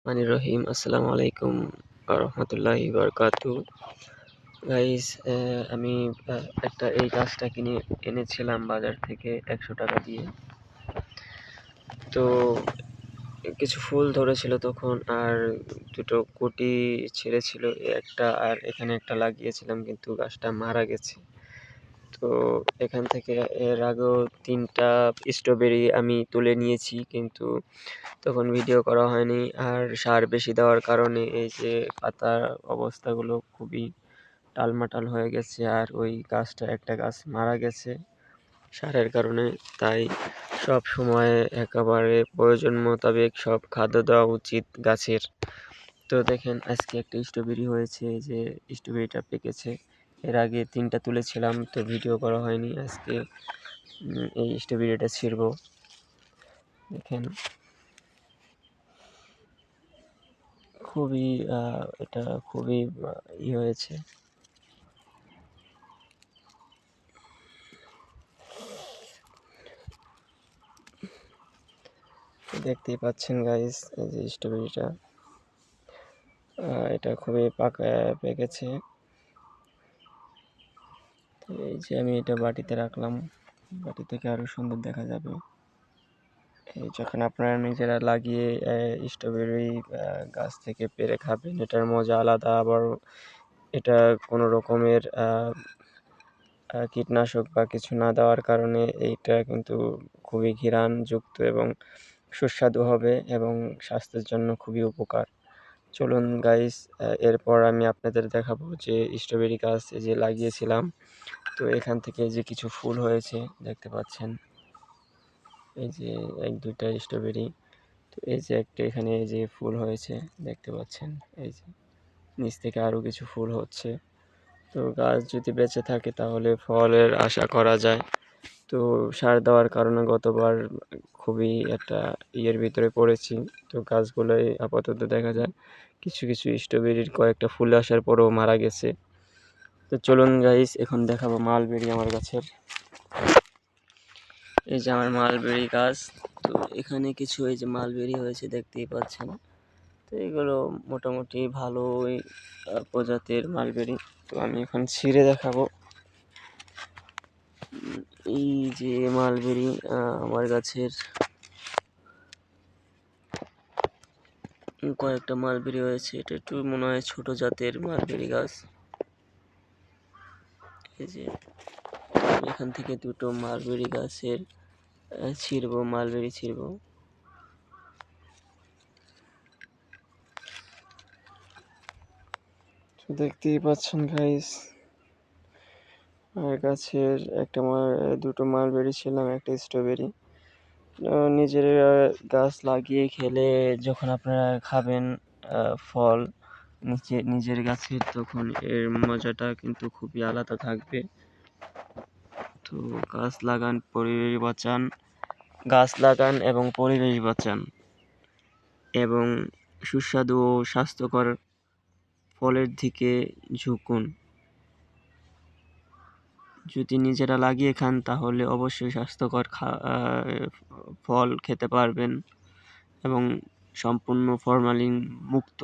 রহিম আসসালামু আলাইকুম রহমতুল্লাহি বারকাতু। গাইস, আমি এই গাছটা কিনে এনেছিলাম বাজার থেকে 100 টাকা দিয়ে। তো কিছু ফুল ধরেছিল তখন, আর দুটো কুটি ছেড়েছিল, একটা আর এখানে একটা লাগিয়েছিলাম, কিন্তু গাছটা মারা গেছে। তো এখান থেকে এর আগেও 3টা স্ট্রবেরি আমি তুলে নিয়েছি, কিন্তু তখন ভিডিও করা হয়নি। আর সার বেশি দেওয়ার কারণে এই যে পাতার অবস্থাগুলো খুবই টালমাটাল হয়ে গেছে, আর ওই একটা গাছ মারা গেছে সারের কারণে। তাই সব সময় একেবারে প্রয়োজন মোতাবেক সব খাদ্য দেওয়া উচিত গাছের। তো দেখেন, আজকে একটা স্ট্রবেরি হয়েছে, যে স্ট্রবেরিটা পেকেছে। এর আগে 3টা তুলেছিলাম, তো ভিডিও করা হয়নি। আজকে এই স্ট্রবেরিটা ছিঁড়বো। দেখেন, খুবই এটা খুবই হয়েছে। দেখতেই পাচ্ছেন গাইস, এই যে স্ট্রবেরিটা, এটা খুবই পেকেছে। তো এই যে আমি এটা বাটিতে রাখলাম, বাটি থেকে আরো সুন্দর দেখা যাবে। এই যখন আপনারা নিজেরা লাগিয়ে স্ট্রবেরি গাছ থেকে পেড়ে খাবেন, এটার মজা আলাদা। আবার এটা কোনো রকমের কীটনাশক বা কিছু না দেওয়ার কারণে এইটা কিন্তু খুবই ঘ্রাণযুক্ত এবং সুস্বাদু হবে, এবং স্বাস্থ্যের জন্য খুবই উপকার। চলুন গাইস, এরপর আমি আপনাদের দেখাবো যে স্ট্রবেরি গাছ যে লাগিয়েছিলাম, তো এখান থেকে যে কিছু ফুল হয়েছে দেখতে পাচ্ছেন। এই যে 1-2টা স্ট্রবেরি, তো এই যে একটা এখানে এই যে ফুল হয়েছে দেখতে পাচ্ছেন। এই যে নিচ থেকে আরও কিছু ফুল হচ্ছে। তো গাছ যদি বেঁচে থাকে তাহলে ফলের আশা করা যায়। তো সার দেওয়ার কারণে গতবার খুবই একটা ভিতরে পড়েছি। তো গাছগুলোই আপাতত দেখা যায় কিছু কিছু স্ট্রবেরির কয়েকটা ফুল আসার পরেও মারা গেছে। তো চলুন গাইস, এখন দেখাবো মালবেরি আমার গাছের। এই যে আমার মালবেরি গাছ, তো এখানে কিছু এই যে মালবেরি হয়েছে দেখতেই পাচ্ছেন। তো এগুলো মোটামুটি ভালোই প্রজাতির মালবেরি। তো আমি এখন ছিঁড়ে দেখাবো। এই যে মালবেরি আমার গাছের কয়েকটা মালবেরি হয়েছে। এটা একটু মনে হয় ছোট জাতের মালবেরি গাছ। এই যে এখান থেকে দুটো মালবেরি গাছের মালবেরি ছিঁড়বো। দেখতেই পাচ্ছেন গাইস, আমার গাছের দুটো মালবেরি ছিলাম, একটা স্ট্রবেরি। নিজের গাছ লাগিয়ে খেলে যখন আপনারা খাবেন ফল নিজের গাছের, তখন এর মজাটা কিন্তু খুবই আলাদা থাকবে। তো গাছ লাগান এবং পরিবেশ বাঁচান, এবং সুস্বাদু ও স্বাস্থ্যকর ফলের দিকে ঝুঁকুন। যদি নিজেরা লাগিয়ে খান তাহলে অবশ্যই স্বাস্থ্যকর ফল খেতে পারবেন, এবং সম্পূর্ণ ফরমালিন মুক্ত।